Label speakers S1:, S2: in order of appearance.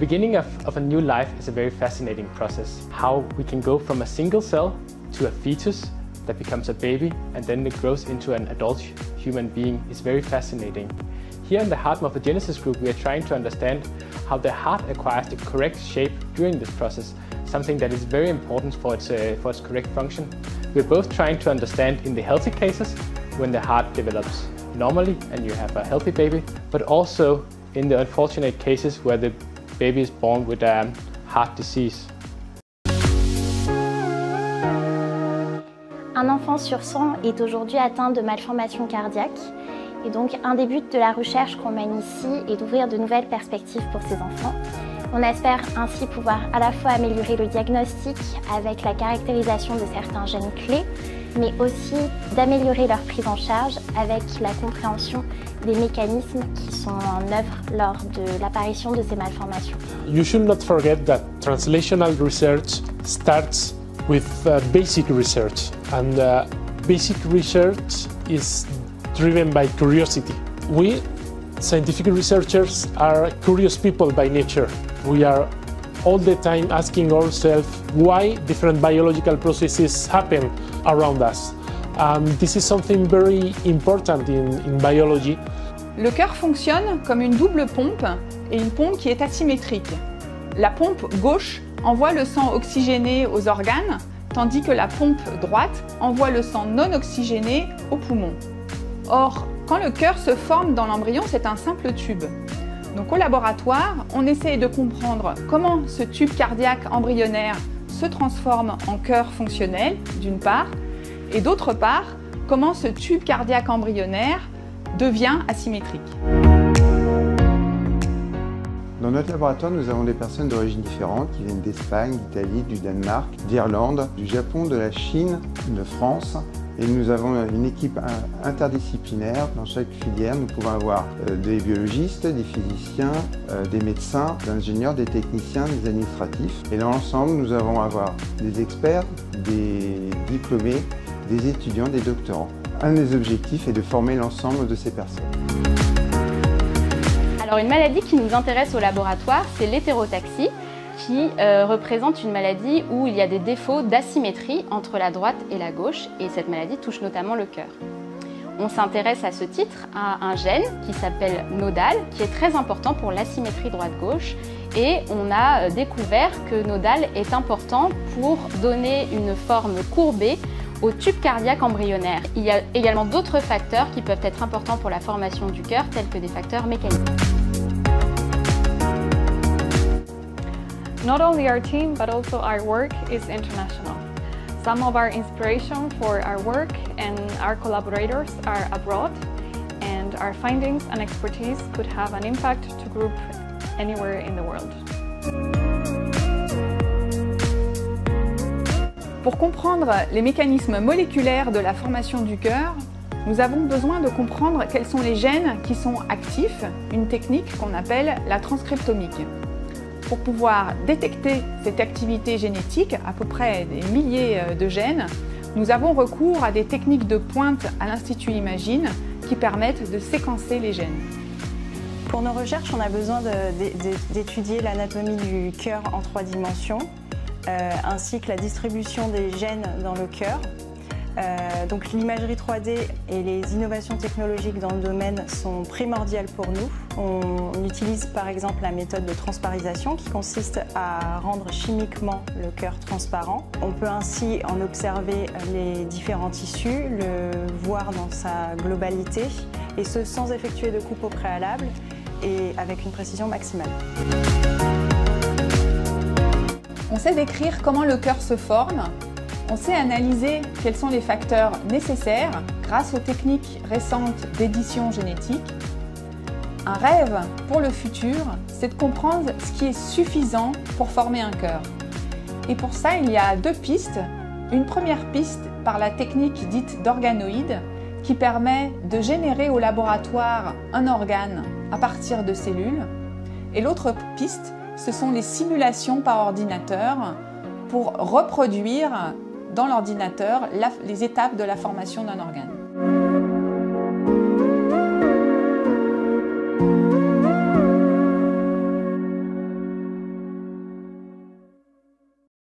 S1: beginning of a new life is a very fascinating process. How we can go from a single cell to a fetus that becomes a baby and then it grows into an adult human being is very fascinating. Here in the Heart Morphogenesis group, we are trying to understand how the heart acquires the correct shape during this process, something that is very important for its correct function. We're both trying to understand in the healthy cases when the heart develops normally and you have a healthy baby, but also in the unfortunate cases where the baby is born with a heart disease.
S2: Un enfant sur 100 est aujourd'hui atteint de malformations cardiaques. Et donc, un des buts de la recherche qu'on mène ici est d'ouvrir de nouvelles perspectives pour ces enfants. On espère ainsi pouvoir à la fois améliorer le diagnostic avec la caractérisation de certains gènes clés, mais aussi d'améliorer leur prise en charge avec la compréhension des mécanismes qui sont en œuvre lors de l'apparition de ces malformations.
S3: You should not forget that translational research starts with basic research, and basic research is driven by curiosity. We, scientific researchers, are curious people by nature. We are all the time asking ourselves why different biological processes happen around us. This is something very important in biology.
S4: Le cœur fonctionne comme une double pompe et une pompe qui est asymétrique. La pompe gauche envoie le sang oxygéné aux organes, tandis que la pompe droite envoie le sang non oxygéné aux poumons. Or, quand le cœur se forme dans l'embryon, c'est un simple tube. Donc au laboratoire, on essaie de comprendre comment ce tube cardiaque embryonnaire se transforme en cœur fonctionnel, d'une part, et d'autre part, comment ce tube cardiaque embryonnaire devient asymétrique.
S5: Dans notre laboratoire, nous avons des personnes d'origines différentes qui viennent d'Espagne, d'Italie, du Danemark, d'Irlande, du Japon, de la Chine, de France. Et nous avons une équipe interdisciplinaire. Dans chaque filière, nous pouvons avoir des biologistes, des physiciens, des médecins, des ingénieurs, des techniciens, des administratifs. Et dans l'ensemble, nous allons avoir des experts, des diplômés, des étudiants, des doctorants. Un des objectifs est de former l'ensemble de ces personnes.
S6: Alors une maladie qui nous intéresse au laboratoire, c'est l'hétérotaxie, qui représente une maladie où il y a des défauts d'asymétrie entre la droite et la gauche, et cette maladie touche notamment le cœur. On s'intéresse à ce titre à un gène qui s'appelle nodal, qui est très important pour l'asymétrie droite-gauche, et on a découvert que nodal est important pour donner une forme courbée au tube cardiaque embryonnaire. Il y a également d'autres facteurs qui peuvent être importants pour la formation du cœur, tels que des facteurs mécaniques.
S7: Not only our team, but also our work is international. Some of our inspiration for our work and our collaborators are abroad, and our findings and expertise could have an impact to group anywhere in the world.
S4: Pour comprendre les mécanismes moléculaires de la formation du cœur, nous avons besoin de comprendre quels sont les gènes qui sont actifs, une technique qu'on appelle la transcriptomique. Pour pouvoir détecter cette activité génétique, à peu près des milliers de gènes, nous avons recours à des techniques de pointe à l'Institut Imagine qui permettent de séquencer les gènes.
S8: Pour nos recherches, on a besoin d'étudier l'anatomie du cœur en 3 dimensions, ainsi que la distribution des gènes dans le cœur. Donc l'imagerie 3D et les innovations technologiques dans le domaine sont primordiales pour nous. On utilise par exemple la méthode de transparisation qui consiste à rendre chimiquement le cœur transparent. On peut ainsi en observer les différents tissus, le voir dans sa globalité, et ce sans effectuer de coupe au préalable et avec une précision maximale.
S4: On sait décrire comment le cœur se forme. On sait analyser quels sont les facteurs nécessaires grâce aux techniques récentes d'édition génétique. Un rêve pour le futur, c'est de comprendre ce qui est suffisant pour former un cœur. Et pour ça, il y a 2 pistes. Une première piste par la technique dite d'organoïde, qui permet de générer au laboratoire un organe à partir de cellules. Et l'autre piste, ce sont les simulations par ordinateur pour reproduire dans l'ordinateur les étapes de la formation d'un organe.